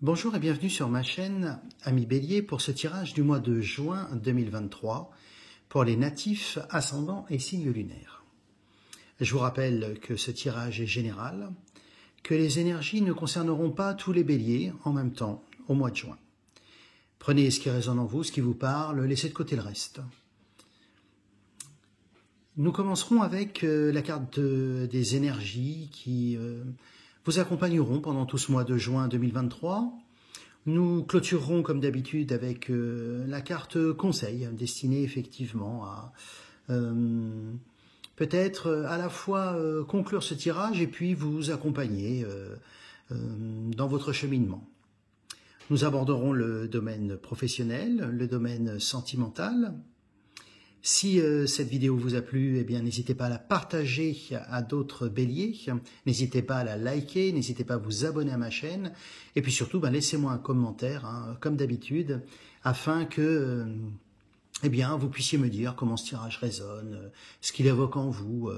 Bonjour et bienvenue sur ma chaîne Ami Bélier pour ce tirage du mois de juin 2023 pour les natifs, ascendants et signes lunaires. Je vous rappelle que ce tirage est général, que les énergies ne concerneront pas tous les béliers en même temps au mois de juin. Prenez ce qui résonne en vous, ce qui vous parle, laissez de côté le reste. Nous commencerons avec la carte des énergies qui vous accompagneront pendant tout ce mois de juin 2023. Nous clôturerons comme d'habitude avec la carte conseil, destinée effectivement à peut-être à la fois conclure ce tirage et puis vous accompagner dans votre cheminement. Nous aborderons le domaine professionnel, le domaine sentimental. Si cette vidéo vous a plu, eh bien n'hésitez pas à la partager à d'autres béliers, n'hésitez pas à la liker, n'hésitez pas à vous abonner à ma chaîne, et puis surtout laissez-moi un commentaire, comme d'habitude, afin que eh bien, vous puissiez me dire comment ce tirage résonne, ce qu'il évoque en vous,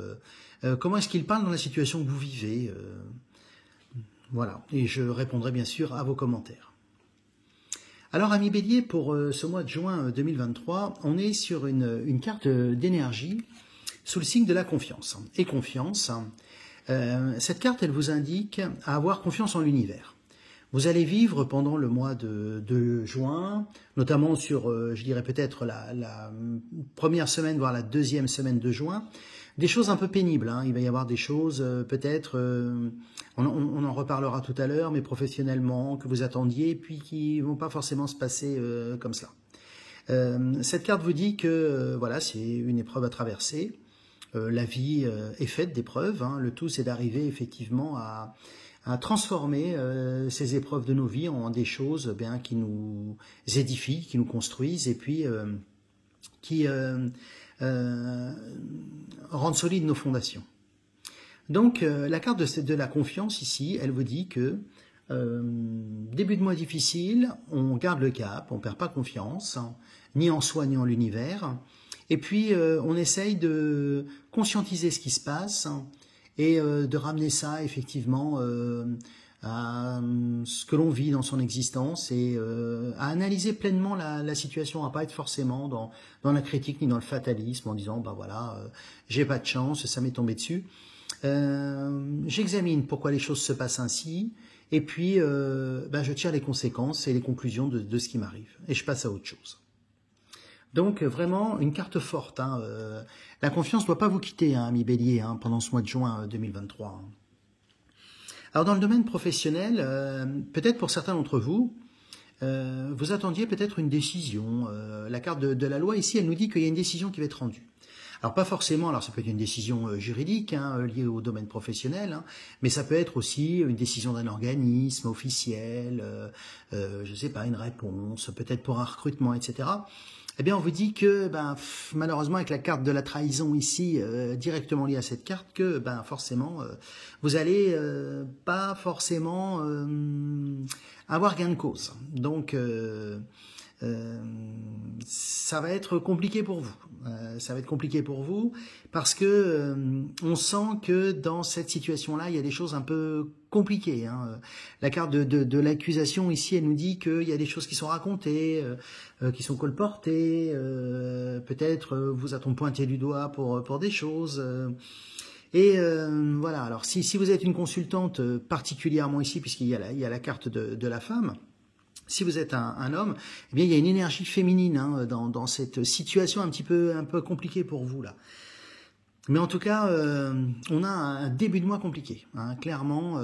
comment est-ce qu'il parle dans la situation que vous vivez, voilà, et je répondrai bien sûr à vos commentaires. Alors, Ami Bélier, pour ce mois de juin 2023, on est sur une carte d'énergie sous le signe de la confiance. Et confiance, cette carte, elle vous indique à avoir confiance en l'univers. Vous allez vivre pendant le mois de juin, notamment sur, je dirais peut-être la première semaine, voire la deuxième semaine de juin, des choses un peu pénibles. Il va y avoir des choses peut-être, on en reparlera tout à l'heure, mais professionnellement, que vous attendiez, puis qui ne vont pas forcément se passer comme cela. Cette carte vous dit que voilà, c'est une épreuve à traverser. La vie est faite d'épreuves. Le tout, c'est d'arriver effectivement à transformer ces épreuves de nos vies en des choses qui nous édifient, qui nous construisent, et puis qui rendent solides nos fondations. Donc, la carte de la confiance ici, elle vous dit que début de mois difficile, on garde le cap, on ne perd pas confiance, ni en soi, ni en l'univers. Et puis, on essaye de conscientiser ce qui se passe et de ramener ça, effectivement, à ce que l'on vit dans son existence et à analyser pleinement la situation, à ne pas être forcément dans la critique ni dans le fatalisme en disant, voilà, j'ai pas de chance, ça m'est tombé dessus. J'examine pourquoi les choses se passent ainsi et puis je tire les conséquences et les conclusions de ce qui m'arrive et je passe à autre chose. Donc vraiment une carte forte. La confiance ne doit pas vous quitter, Ami Bélier, pendant ce mois de juin 2023. Alors dans le domaine professionnel, peut-être pour certains d'entre vous, vous attendiez peut-être une décision. La carte de la loi ici, elle nous dit qu'il y a une décision qui va être rendue. Alors pas forcément, alors ça peut être une décision juridique liée au domaine professionnel, mais ça peut être aussi une décision d'un organisme officiel, je ne sais pas, une réponse, peut-être pour un recrutement, etc. Eh bien, on vous dit que, malheureusement, avec la carte de la trahison ici, directement liée à cette carte, que, forcément, vous allez pas forcément avoir gain de cause. Donc, ça va être compliqué pour vous. Ça va être compliqué pour vous parce que on sent que dans cette situation-là, il y a des choses un peu compliquées. La carte de l'accusation ici, elle nous dit qu'il y a des choses qui sont racontées, qui sont colportées. Peut-être vous a-t-on pointé du doigt pour des choses. Et voilà. Alors si vous êtes une consultante particulièrement ici, puisqu'il y a la carte de la femme. Si vous êtes un homme, eh bien il y a une énergie féminine dans cette situation un peu compliquée pour vous là. Mais en tout cas, on a un début de mois compliqué, clairement.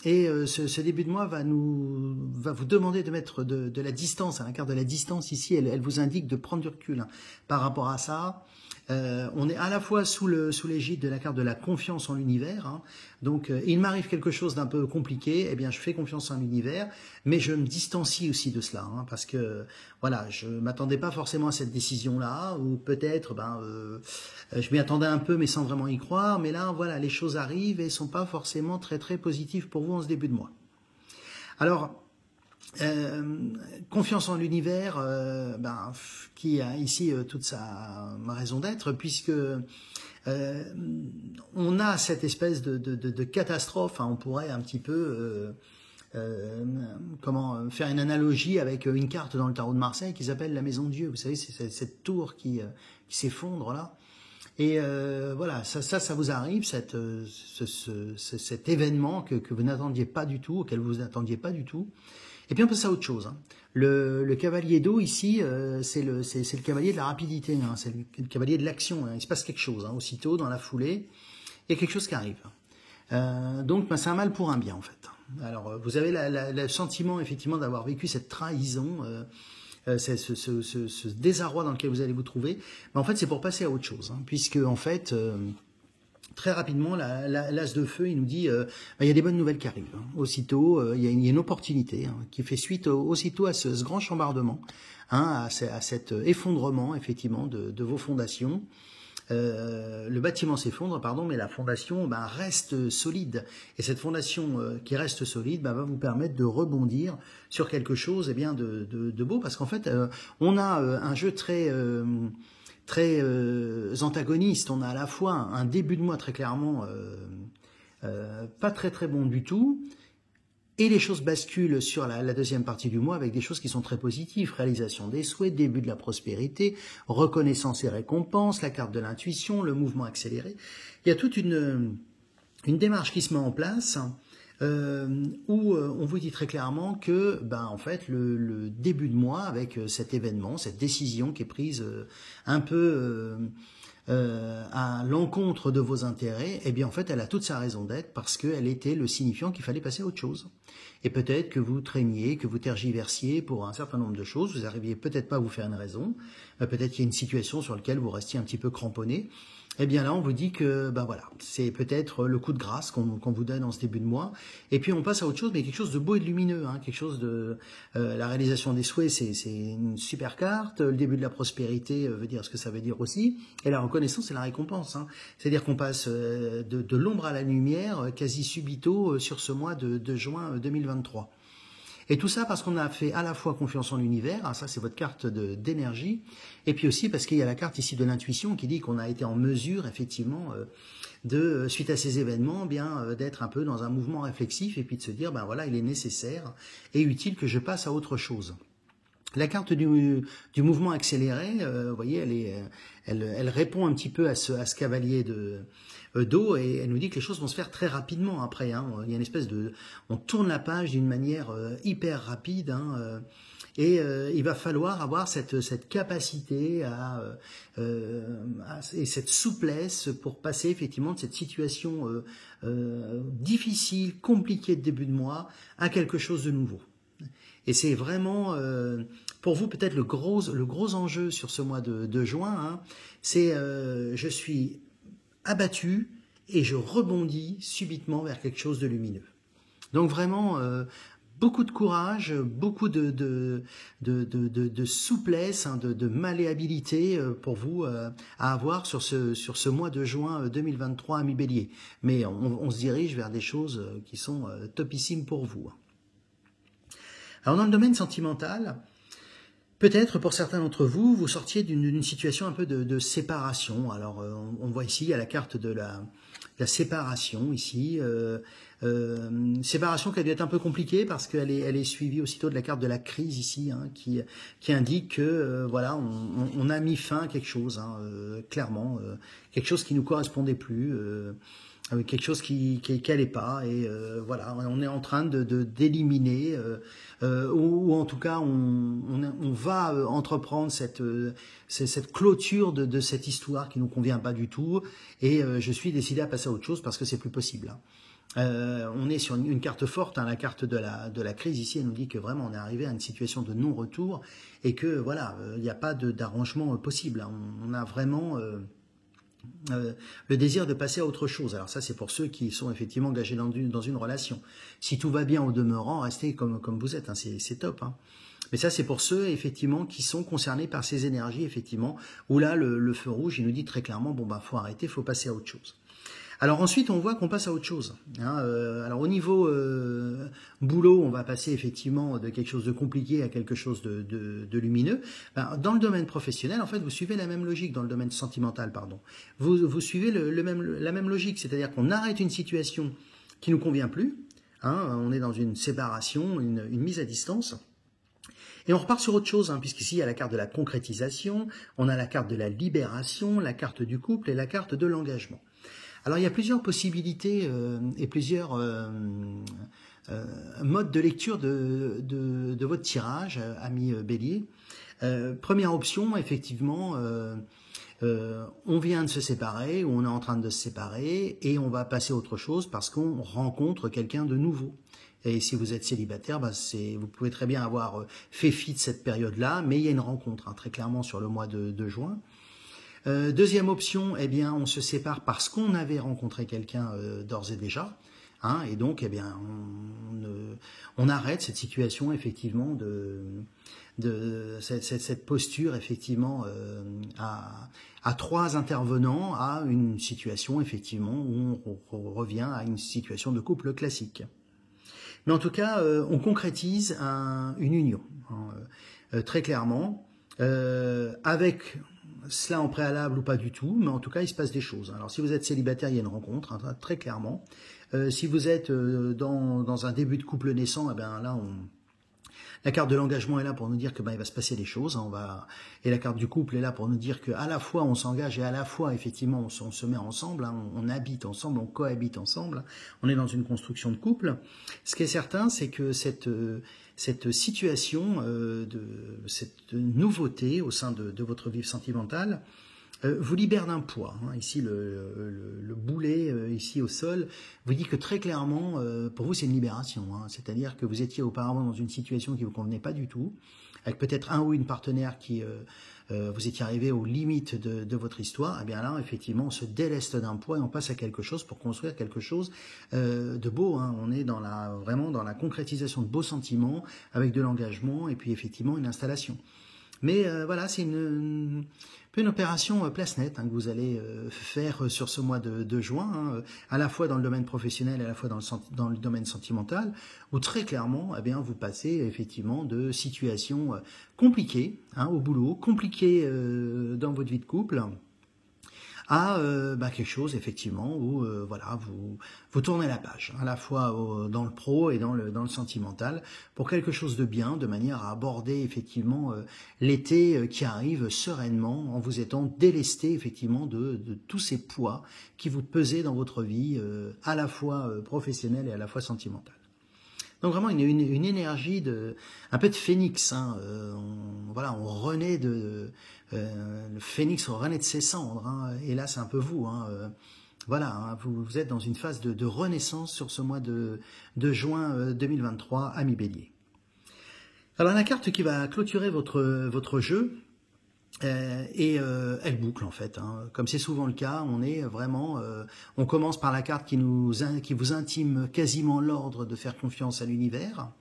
Et ce début de mois va vous demander de mettre de la distance. La carte de la distance ici, elle vous indique de prendre du recul par rapport à ça. On est à la fois sous l'égide de la carte de la confiance en l'univers. Donc, il m'arrive quelque chose d'un peu compliqué, eh bien, je fais confiance en l'univers, mais je me distancie aussi de cela, parce que, voilà, je m'attendais pas forcément à cette décision-là, ou peut-être, je m'y attendais un peu, mais sans vraiment y croire, mais là, voilà, les choses arrivent et sont pas forcément très, très positives pour vous en ce début de mois. Alors, confiance en l'univers, qui a ici toute sa raison d'être, puisque on a cette espèce de catastrophe, on pourrait un petit peu faire une analogie avec une carte dans le tarot de Marseille qui s'appelle la Maison de Dieu. Vous savez, c'est cette tour qui s'effondre là. Et voilà, ça vous arrive, cet événement que vous n'attendiez pas du tout, auquel vous n'attendiez pas du tout. Et puis on passe à autre chose. Hein. Le cavalier d'eau ici, c'est le cavalier de la rapidité, hein. C'est le cavalier de l'action. Hein. Il se passe quelque chose, hein. Aussitôt, dans la foulée, il y a quelque chose qui arrive. Donc c'est un mal pour un bien en fait. Alors vous avez le sentiment effectivement d'avoir vécu cette trahison, ce désarroi dans lequel vous allez vous trouver. Mais en fait c'est pour passer à autre chose, hein, puisque en fait très rapidement l'as de feu il nous dit il y a des bonnes nouvelles qui arrivent. Hein. Aussitôt il y a une opportunité hein, qui fait suite aussitôt à ce grand chambardement, hein, à cet effondrement effectivement de vos fondations. Le bâtiment s'effondre, pardon, mais la fondation reste solide. Et cette fondation qui reste solide va vous permettre de rebondir sur quelque chose de beau. Parce qu'en fait, on a un jeu très antagoniste. On a à la fois un début de mois très clairement pas très bon du tout. Et les choses basculent sur la deuxième partie du mois avec des choses qui sont très positives. Réalisation des souhaits, début de la prospérité, reconnaissance et récompense, la carte de l'intuition, le mouvement accéléré. Il y a toute une démarche qui se met en place où on vous dit très clairement que en fait, le début de mois avec cet événement, cette décision qui est prise un peu... à l'encontre de vos intérêts, eh bien en fait elle a toute sa raison d'être parce qu'elle était le signifiant qu'il fallait passer à autre chose. Et peut-être que vous traîniez, que vous tergiversiez pour un certain nombre de choses, vous n'arriviez peut-être pas à vous faire une raison, peut-être qu'il y a une situation sur laquelle vous restiez un petit peu cramponné. Eh bien là, on vous dit que voilà, c'est peut-être le coup de grâce qu'on vous donne en ce début de mois. Et puis on passe à autre chose, mais quelque chose de beau et de lumineux, hein, quelque chose de la réalisation des souhaits, c'est une super carte. Le début de la prospérité veut dire ce que ça veut dire aussi. Et la reconnaissance, c'est la récompense. Hein. C'est-à-dire qu'on passe de l'ombre à la lumière quasi subito sur ce mois de juin 2023. Et tout ça parce qu'on a fait à la fois confiance en l'univers, ah, ça c'est votre carte d'énergie, et puis aussi parce qu'il y a la carte ici de l'intuition qui dit qu'on a été en mesure effectivement suite à ces événements, d'être un peu dans un mouvement réflexif et puis de se dire voilà, il est nécessaire et utile que je passe à autre chose. La carte du mouvement accéléré, vous voyez, elle répond un petit peu à ce cavalier d'eau et elle nous dit que les choses vont se faire très rapidement après. Hein. Il y a une espèce on tourne la page d'une manière hyper rapide. Hein, et il va falloir avoir cette capacité et cette souplesse pour passer effectivement de cette situation difficile, compliquée de début de mois à quelque chose de nouveau. Et c'est vraiment, pour vous, peut-être le gros enjeu sur ce mois de juin, hein, c'est je suis abattu et je rebondis subitement vers quelque chose de lumineux. Donc vraiment, beaucoup de courage, beaucoup de souplesse, hein, de malléabilité pour vous à avoir sur ce mois de juin 2023 à mi-bélier. Mais on se dirige vers des choses qui sont topissimes pour vous. Alors dans le domaine sentimental, peut-être pour certains d'entre vous, vous sortiez d'une situation un peu de séparation. Alors on voit ici, il y a la carte de la séparation ici. Séparation qui a dû être un peu compliquée parce qu'elle est suivie aussitôt de la carte de la crise ici, hein, qui indique que voilà, on a mis fin à quelque chose, hein, clairement, quelque chose qui nous correspondait plus. Quelque chose qui n'allait pas et voilà, on est en train d'éliminer ou en tout cas on va entreprendre cette clôture de cette histoire qui nous convient pas du tout et je suis décidé à passer à autre chose parce que c'est plus possible. On est sur une carte forte, hein, la carte de la crise ici, elle nous dit que vraiment on est arrivé à une situation de non-retour et que voilà, il n'y a pas d'arrangement possible. Hein. On a vraiment le désir de passer à autre chose. Alors ça, c'est pour ceux qui sont effectivement engagés dans une relation. Si tout va bien au demeurant, restez comme vous êtes, hein, c'est top. Hein. Mais ça, c'est pour ceux, effectivement, qui sont concernés par ces énergies, effectivement, où là, le feu rouge, il nous dit très clairement, faut arrêter, faut passer à autre chose. Alors ensuite, on voit qu'on passe à autre chose. Hein. Alors au niveau boulot, on va passer effectivement de quelque chose de compliqué à quelque chose de lumineux. Dans le domaine professionnel, en fait, vous suivez la même logique. Dans le domaine sentimental, pardon. Vous suivez la même logique, c'est-à-dire qu'on arrête une situation qui nous convient plus. Hein, on est dans une séparation, une mise à distance. Et on repart sur autre chose, hein, puisqu'ici il y a la carte de la concrétisation, on a la carte de la libération, la carte du couple et la carte de l'engagement. Alors il y a plusieurs possibilités et plusieurs modes de lecture de votre tirage, ami Bélier. Première option, effectivement, on vient de se séparer ou on est en train de se séparer et on va passer à autre chose parce qu'on rencontre quelqu'un de nouveau. Et si vous êtes célibataire, vous pouvez très bien avoir fait fi de cette période-là, mais il y a une rencontre, hein, très clairement sur le mois de juin. Deuxième option, eh bien, on se sépare parce qu'on avait rencontré quelqu'un d'ores et déjà, hein, et donc, eh bien, on arrête cette situation effectivement de cette posture effectivement à trois intervenants à une situation effectivement où on revient à une situation de couple classique. Mais en tout cas, on concrétise une union, hein, très clairement, avec cela en préalable ou pas du tout, mais en tout cas, il se passe des choses. Alors, si vous êtes célibataire, il y a une rencontre, hein, très clairement. Si vous êtes dans un début de couple naissant, eh bien là, la carte de l'engagement est là pour nous dire que il va se passer des choses. Hein, et la carte du couple est là pour nous dire que à la fois on s'engage et à la fois effectivement on se met ensemble, hein, on habite ensemble, on cohabite ensemble. On est dans une construction de couple. Ce qui est certain, c'est que cette situation, cette nouveauté au sein de votre vie sentimentale, vous libère d'un poids. Hein. Ici, le boulet, ici au sol, vous dit que très clairement, pour vous, c'est une libération. Hein. C'est-à-dire que vous étiez auparavant dans une situation qui ne vous convenait pas du tout, avec peut-être un ou une partenaire qui... vous étiez arrivé aux limites de votre histoire. Et bien là, effectivement, on se déleste d'un poids et on passe à quelque chose pour construire quelque chose de beau. Hein. On est vraiment dans la concrétisation de beaux sentiments, avec de l'engagement et puis effectivement une installation. Mais voilà, c'est une opération place nette hein, que vous allez faire sur ce mois de juin, hein, à la fois dans le domaine professionnel et à la fois dans le domaine sentimental, où très clairement, eh bien, vous passez effectivement de situations compliquées hein, au boulot, compliquées dans votre vie de couple, à quelque chose effectivement où voilà vous tournez la page à la fois dans le pro et dans le sentimental pour quelque chose de bien, de manière à aborder effectivement l'été qui arrive sereinement en vous étant délesté effectivement de tous ces poids qui vous pesaient dans votre vie à la fois professionnelle et à la fois sentimentale. Donc vraiment une énergie un peu de phénix. Hein. On renaît le phénix renaît de ses cendres. Hein. Et là, c'est un peu vous. Hein. Hein, vous êtes dans une phase de renaissance sur ce mois de juin 2023, ami Bélier. Alors la carte qui va clôturer votre jeu, elle boucle en fait, hein. Comme c'est souvent le cas, on est vraiment, on commence par la carte qui vous intime quasiment l'ordre de faire confiance à l'univers,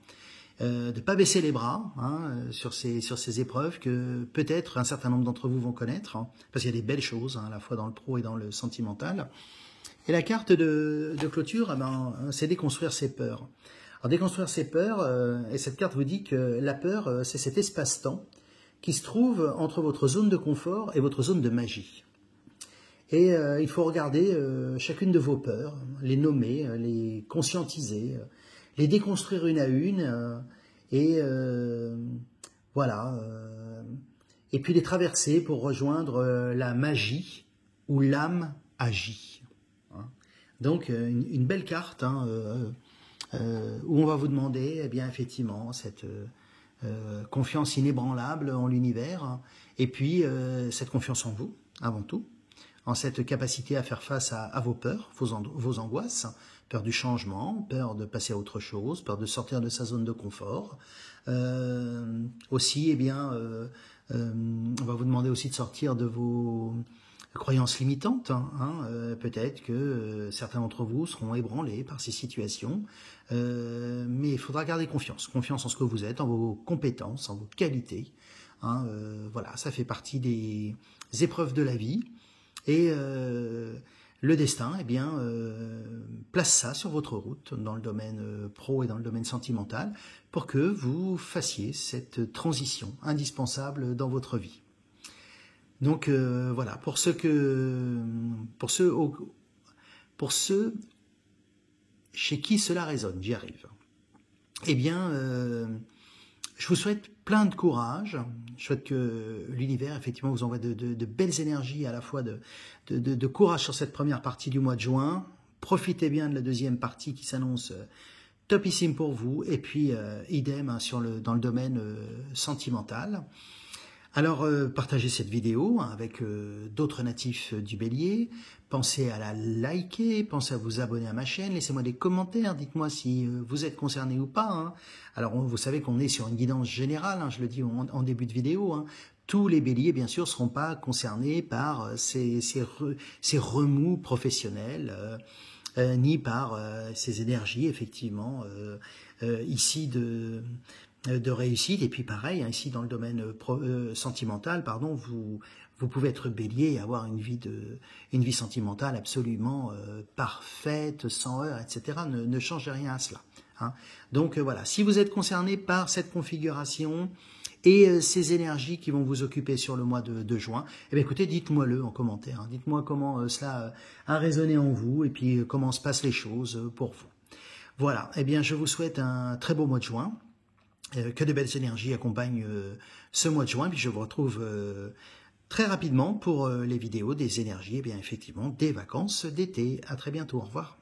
de pas baisser les bras hein, sur ces épreuves que peut-être un certain nombre d'entre vous vont connaître, hein, parce qu'il y a des belles choses hein, à la fois dans le pro et dans le sentimental. Et la carte de clôture, c'est déconstruire ses peurs. Alors déconstruire ses peurs, et cette carte vous dit que la peur, c'est cet espace-temps qui se trouve entre votre zone de confort et votre zone de magie. Et il faut regarder chacune de vos peurs, les nommer, les conscientiser, les déconstruire une à une, voilà. Et puis les traverser pour rejoindre la magie où l'âme agit. Hein. Donc une belle carte hein, où on va vous demander, eh bien effectivement, cette... confiance inébranlable en l'univers, hein, et puis cette confiance en vous, avant tout, en cette capacité à faire face à vos peurs, vos angoisses, peur du changement, peur de passer à autre chose, peur de sortir de sa zone de confort. Aussi, eh bien, on va vous demander aussi de sortir de vos croyances limitantes. Peut-être que certains d'entre vous seront ébranlés par ces situations, mais il faudra garder confiance en ce que vous êtes, en vos compétences, en vos qualités. Voilà, ça fait partie des épreuves de la vie. Et le destin, eh bien, place ça sur votre route dans le domaine pro et dans le domaine sentimental pour que vous fassiez cette transition indispensable dans votre vie. Donc voilà, pour ceux chez qui cela résonne, j'y arrive. Eh bien, je vous souhaite plein de courage. Je souhaite que l'univers, effectivement, vous envoie de belles énergies, à la fois de courage sur cette première partie du mois de juin. Profitez bien de la deuxième partie qui s'annonce topissime pour vous. Et puis, idem hein, dans le domaine sentimental. Alors, partagez cette vidéo hein, avec d'autres natifs du Bélier. Pensez à la liker, pensez à vous abonner à ma chaîne, laissez-moi des commentaires, dites-moi si vous êtes concerné ou pas. Hein. Alors, vous savez qu'on est sur une guidance générale, hein, je le dis en début de vidéo. Hein. Tous les Béliers, bien sûr, ne seront pas concernés par ces remous professionnels, ni par ces énergies, effectivement, ici de réussite. Et puis pareil, hein, ici dans le domaine sentimental, pardon, vous pouvez être Bélier et avoir une vie sentimentale absolument parfaite, sans heurts, etc. Ne changez rien à cela. Hein. Donc voilà, si vous êtes concerné par cette configuration et ces énergies qui vont vous occuper sur le mois de juin, eh bien écoutez, dites-moi-le en commentaire. Hein. Dites-moi comment cela a résonné en vous et puis comment se passent les choses pour vous. Voilà, eh bien je vous souhaite un très beau mois de juin. Que de belles énergies accompagnent ce mois de juin. Puis je vous retrouve très rapidement pour les vidéos des énergies, et bien effectivement des vacances d'été. À très bientôt, au revoir.